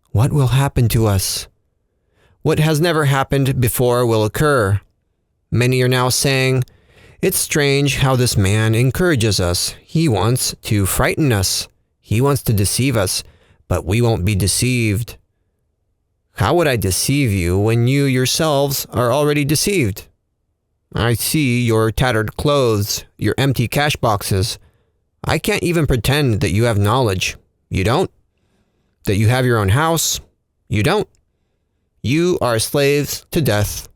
What will happen to us? What has never happened before will occur. Many are now saying, it's strange how this man encourages us. He wants to frighten us. He wants to deceive us, but we won't be deceived. How would I deceive you when you yourselves are already deceived? I see your tattered clothes, your empty cash boxes. I can't even pretend that you have knowledge. You don't? That you have your own house? You don't? You are slaves to death,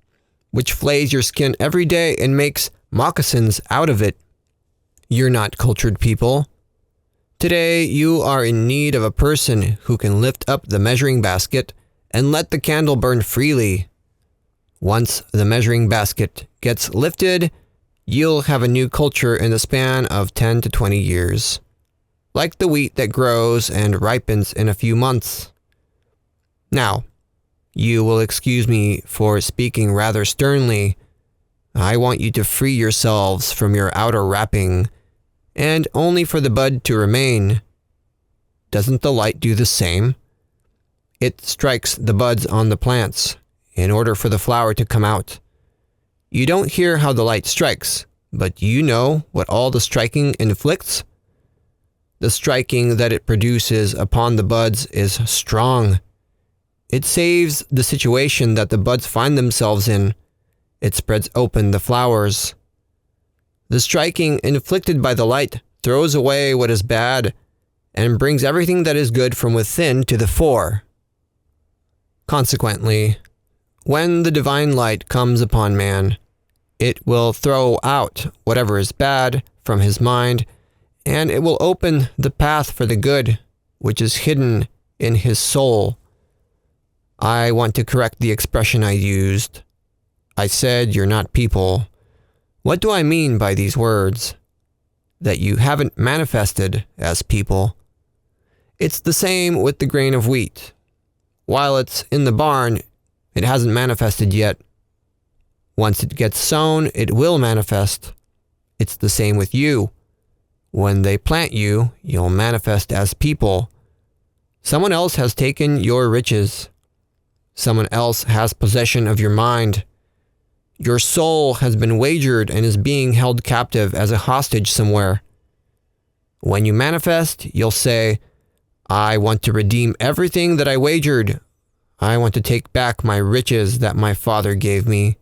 which flays your skin every day and makes moccasins out of it. You're not cultured people. Today, you are in need of a person who can lift up the measuring basket and let the candle burn freely. Once the measuring basket gets lifted, you'll have a new culture in the span of 10 to 20 years, like the wheat that grows and ripens in a few months. Now, you will excuse me for speaking rather sternly. I want you to free yourselves from your outer wrapping, and only for the bud to remain. Doesn't the light do the same? It strikes the buds on the plants in order for the flower to come out. You don't hear how the light strikes, but you know what all the striking inflicts? The striking that it produces upon the buds is strong. It saves the situation that the buds find themselves in. It spreads open the flowers. The striking inflicted by the light throws away what is bad and brings everything that is good from within to the fore. Consequently, when the divine light comes upon man, it will throw out whatever is bad from his mind, and it will open the path for the good, which is hidden in his soul. I want to correct the expression I used. I said you're not people. What do I mean by these words? That you haven't manifested as people. It's the same with the grain of wheat. While it's in the barn, it hasn't manifested yet. Once it gets sown, it will manifest. It's the same with you. When they plant you, you'll manifest as people. Someone else has taken your riches. Someone else has possession of your mind. Your soul has been wagered and is being held captive as a hostage somewhere. When you manifest, you'll say, I want to redeem everything that I wagered. I want to take back my riches that my father gave me.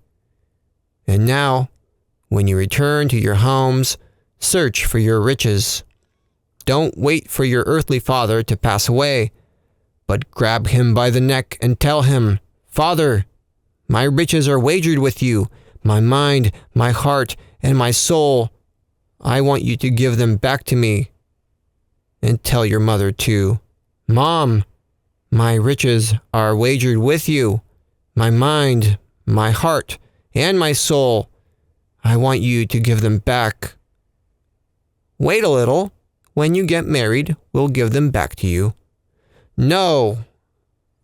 And now, when you return to your homes, search for your riches. Don't wait for your earthly father to pass away, but grab him by the neck and tell him, Father, my riches are wagered with you, my mind, my heart, and my soul. I want you to give them back to me. And tell your mother too, Mom, my riches are wagered with you, my mind, my heart, and my soul. I want you to give them back. Wait a little. When you get married, we'll give them back to you. No,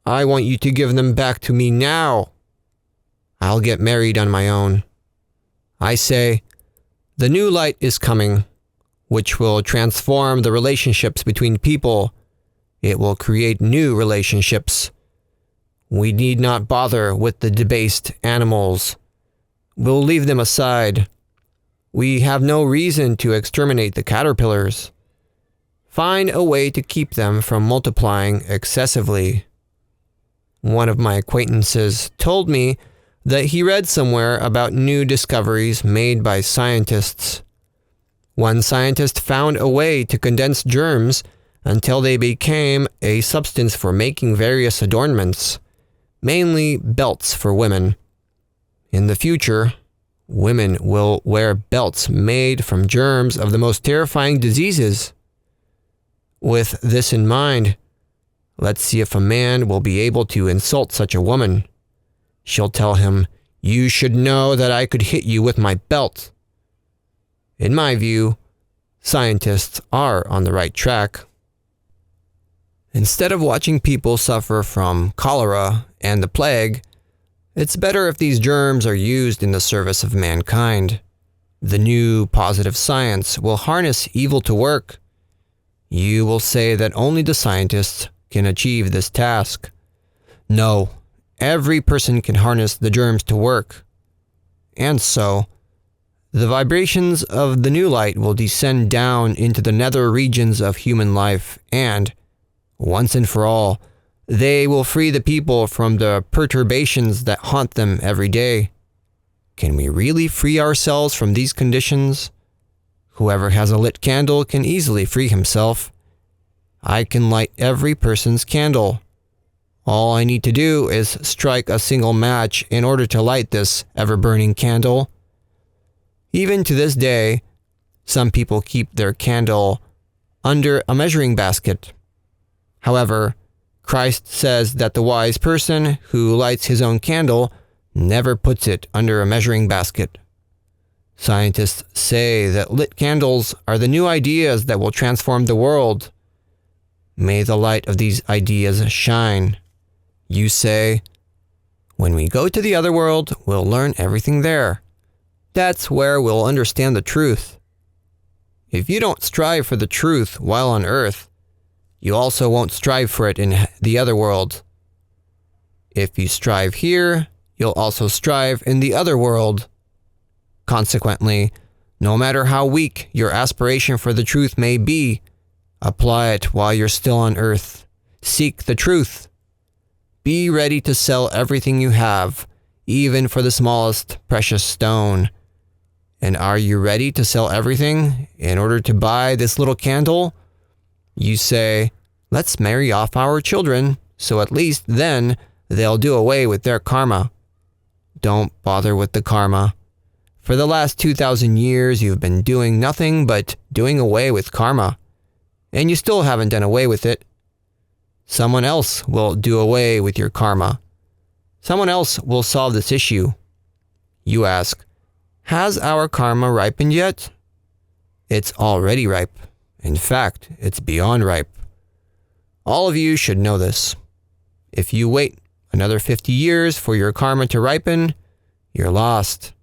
I want you to give them back to me now. I'll get married on my own. I say, the new light is coming, which will transform the relationships between people. It will create new relationships. We need not bother with the debased animals. We'll leave them aside. We have no reason to exterminate the caterpillars. Find a way to keep them from multiplying excessively. One of my acquaintances told me that he read somewhere about new discoveries made by scientists. One scientist found a way to condense germs until they became a substance for making various adornments, mainly belts for women. In the future, women will wear belts made from germs of the most terrifying diseases. With this in mind, let's see if a man will be able to insult such a woman. She'll tell him, You should know that I could hit you with my belt. In my view, scientists are on the right track. Instead of watching people suffer from cholera and the plague, it's better if these germs are used in the service of mankind. The new positive science will harness evil to work. You will say that only the scientists can achieve this task. No, every person can harness the germs to work. And so, the vibrations of the new light will descend down into the nether regions of human life and, once and for all, they will free the people from the perturbations that haunt them every day. Can we really free ourselves from these conditions? Whoever has a lit candle can easily free himself. I can light every person's candle. All I need to do is strike a single match in order to light this ever-burning candle. Even to this day, some people keep their candle under a measuring basket. However, Christ says that the wise person who lights his own candle never puts it under a measuring basket. Scientists say that lit candles are the new ideas that will transform the world. May the light of these ideas shine. You say, when we go to the other world, we'll learn everything there. That's where we'll understand the truth. If you don't strive for the truth while on earth, you also won't strive for it in the other world. If you strive here, you'll also strive in the other world. Consequently, no matter how weak your aspiration for the truth may be, Apply it while you're still on earth. Seek the truth. Be ready to sell everything you have, even for the smallest precious stone. And are you ready to sell everything in order to buy this little candle? You say, let's marry off our children, so at least then they'll do away with their karma. Don't bother with the karma. For the last 2,000 years, you've been doing nothing but doing away with karma. And you still haven't done away with it. Someone else will do away with your karma. Someone else will solve this issue. You ask, has our karma ripened yet? It's already ripe. In fact, it's beyond ripe. All of you should know this. If you wait another 50 years for your karma to ripen, you're lost.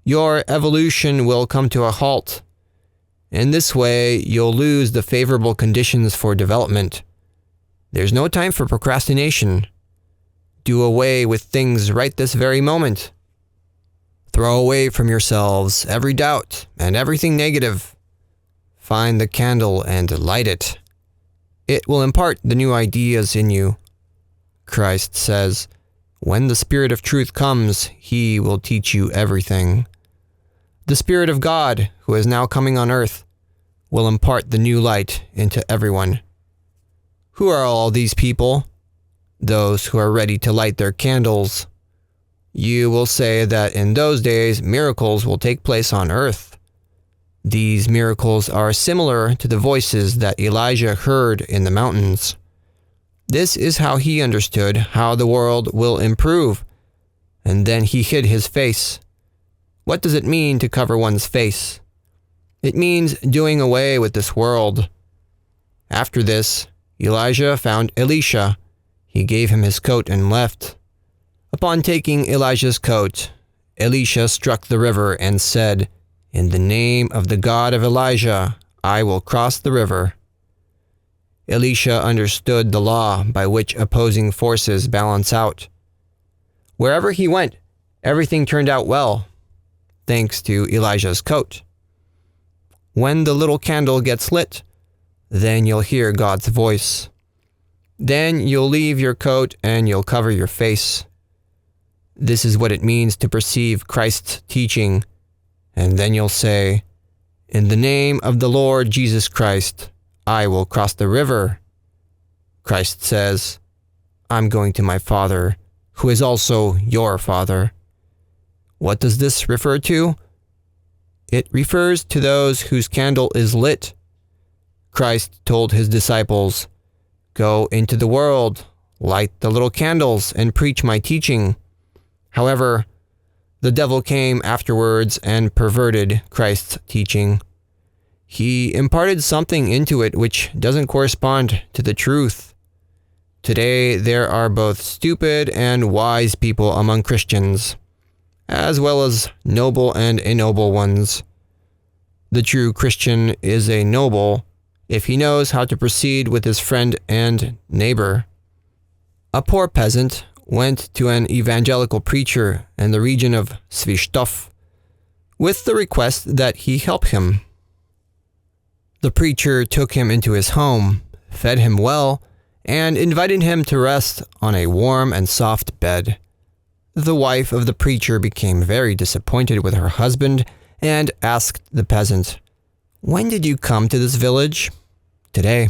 Your evolution will come to a halt. In this way, you'll lose the favorable conditions for development. There's no time for procrastination. Do away with things right this very moment. Throw away from yourselves every doubt and everything negative. Find the candle and light it. It will impart the new ideas in you. Christ says, when the Spirit of truth comes, He will teach you everything. The Spirit of God, who is now coming on earth, will impart the new light into everyone. Who are all these people? Those who are ready to light their candles. You will say that in those days miracles will take place on earth. These miracles are similar to the voices that Elijah heard in the mountains. This is how he understood how the world will improve, and then he hid his face. What does it mean to cover one's face? It means doing away with this world. After this, Elijah found Elisha. He gave him his coat and left. Upon taking Elijah's coat, Elisha struck the river and said, "In the name of the God of Elijah, I will cross the river." Elisha understood the law by which opposing forces balance out. Wherever he went, everything turned out well, thanks to Elijah's coat. When the little candle gets lit, then you'll hear God's voice. Then you'll leave your coat and you'll cover your face. This is what it means to perceive Christ's teaching, and then you'll say, "In the name of the Lord Jesus Christ, I will cross the river." Christ says, "I'm going to my Father, who is also your Father." What does this refer to? It refers to those whose candle is lit. Christ told his disciples, "Go into the world, light the little candles, and preach my teaching." However, the devil came afterwards and perverted Christ's teaching. He imparted something into it which doesn't correspond to the truth. Today, there are both stupid and wise people among Christians, as well as noble and ignoble ones. The true Christian is a noble if he knows how to proceed with his friend and neighbor. A poor peasant went to an evangelical preacher in the region of Swishtov with the request that he help him. The preacher took him into his home, fed him well, and invited him to rest on a warm and soft bed. The wife of the preacher became very disappointed with her husband and asked the peasant, "When did you come to this village?" "Today."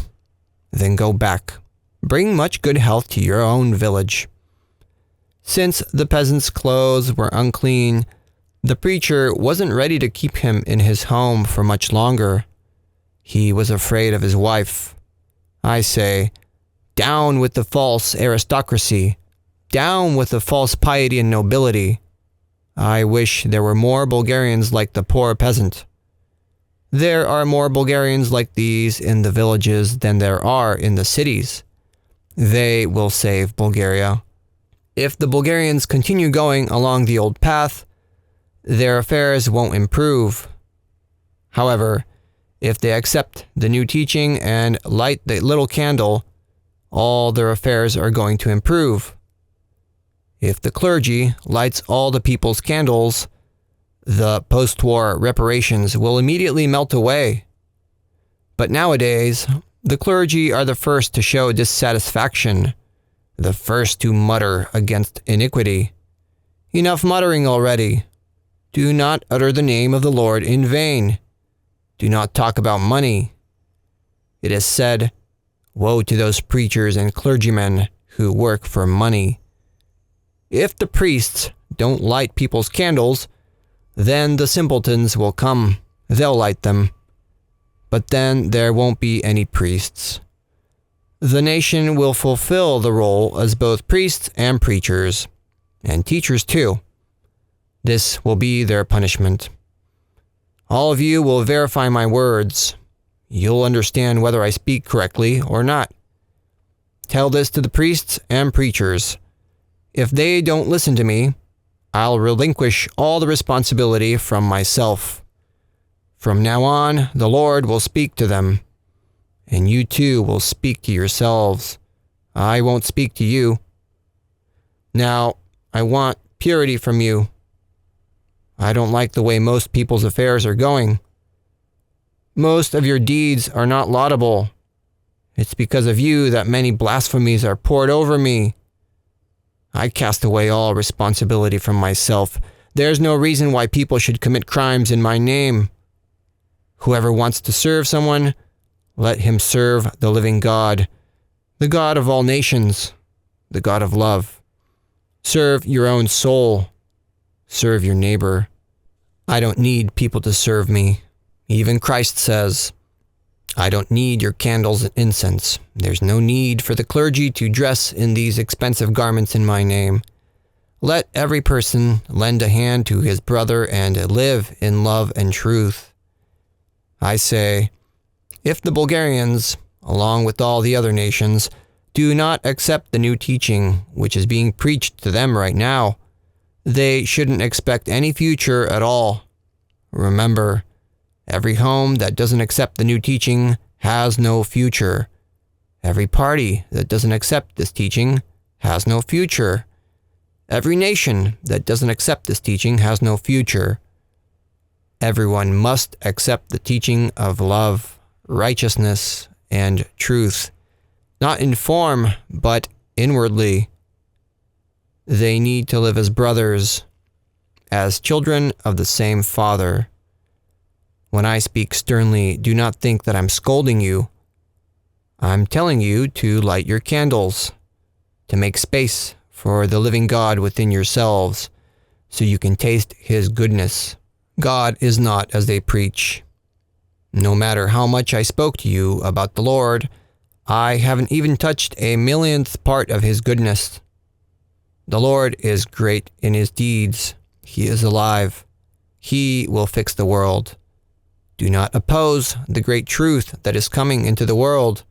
"Then go back. Bring much good health to your own village." Since the peasant's clothes were unclean, the preacher wasn't ready to keep him in his home for much longer. He was afraid of his wife. I say, down with the false aristocracy. Down with the false piety and nobility. I wish there were more Bulgarians like the poor peasant. There are more Bulgarians like these in the villages than there are in the cities. They will save Bulgaria. If the Bulgarians continue going along the old path, their affairs won't improve. However, if they accept the new teaching and light the little candle, all their affairs are going to improve. If the clergy lights all the people's candles, the post-war reparations will immediately melt away. But nowadays, the clergy are the first to show dissatisfaction, the first to mutter against iniquity. Enough muttering already. Do not utter the name of the Lord in vain. Do not talk about money. It is said, woe to those preachers and clergymen who work for money. If the priests don't light people's candles, then the simpletons will come. They'll light them. But then there won't be any priests. The nation will fulfill the role as both priests and preachers, and teachers too. This will be their punishment. All of you will verify my words. You'll understand whether I speak correctly or not. Tell this to the priests and preachers. If they don't listen to me, I'll relinquish all the responsibility from myself. From now on, the Lord will speak to them, and you too will speak to yourselves. I won't speak to you. Now, I want purity from you. I don't like the way most people's affairs are going. Most of your deeds are not laudable. It's because of you that many blasphemies are poured over me. I cast away all responsibility from myself. There's no reason why people should commit crimes in my name. Whoever wants to serve someone, let him serve the living God, the God of all nations, the God of love. Serve your own soul. Serve your neighbor. I don't need people to serve me. Even Christ says, I don't need your candles and incense. There's no need for the clergy to dress in these expensive garments in my name. Let every person lend a hand to his brother and live in love and truth. I say, if the Bulgarians, along with all the other nations, do not accept the new teaching which is being preached to them right now, they shouldn't expect any future at all. Remember, every home that doesn't accept the new teaching has no future. Every party that doesn't accept this teaching has no future. Every nation that doesn't accept this teaching has no future. Everyone must accept the teaching of love, righteousness, and truth, not in form, but inwardly. They need to live as brothers, as children of the same Father. When I speak sternly, do not think that I'm scolding you. I'm telling you to light your candles, to make space for the living God within yourselves, so you can taste His goodness. God is not as they preach. No matter how much I spoke to you about the Lord, I haven't even touched a millionth part of His goodness. The Lord is great in His deeds. He is alive. He will fix the world. Do not oppose the great truth that is coming into the world.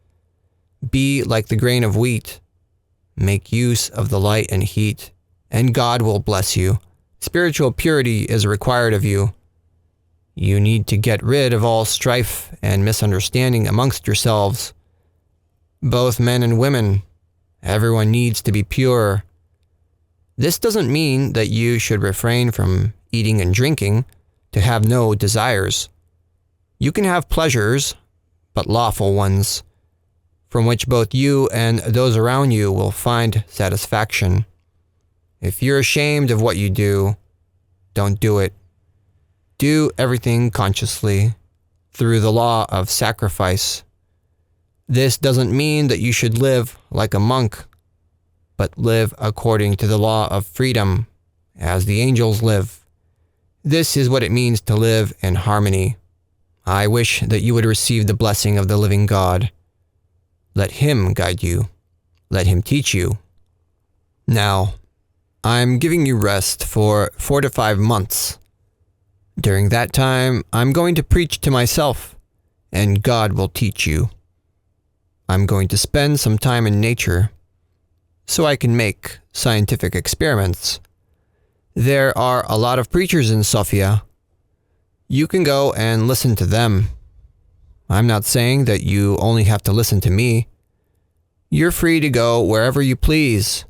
Be like the grain of wheat. Make use of the light and heat, and God will bless you. Spiritual purity is required of you. You need to get rid of all strife and misunderstanding amongst yourselves. Both men and women, everyone needs to be pure. This doesn't mean that you should refrain from eating and drinking, to have no desires. You can have pleasures, but lawful ones, from which both you and those around you will find satisfaction. If you're ashamed of what you do, don't do it. Do everything consciously, through the law of sacrifice. This doesn't mean that you should live like a monk, but live according to the law of freedom, as the angels live. This is what it means to live in harmony. I wish that you would receive the blessing of the living God. Let Him guide you. Let Him teach you. Now, I'm giving you rest for 4 to 5 months. During that time, I'm going to preach to myself, and God will teach you. I'm going to spend some time in nature, so I can make scientific experiments. There are a lot of preachers in Sofia. You can go and listen to them. I'm not saying that you only have to listen to me. You're free to go wherever you please.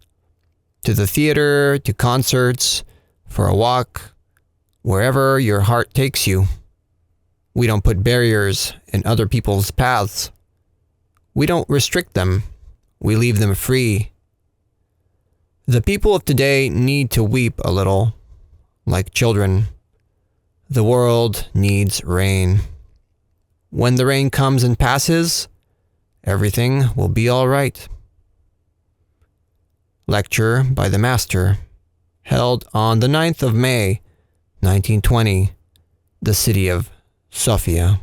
To the theater, to concerts, for a walk, wherever your heart takes you. We don't put barriers in other people's paths. We don't restrict them. We leave them free. The people of today need to weep a little, like children. The world needs rain. When the rain comes and passes, everything will be all right. Lecture by the Master, held on the 9th of May, 1920, the city of Sofia.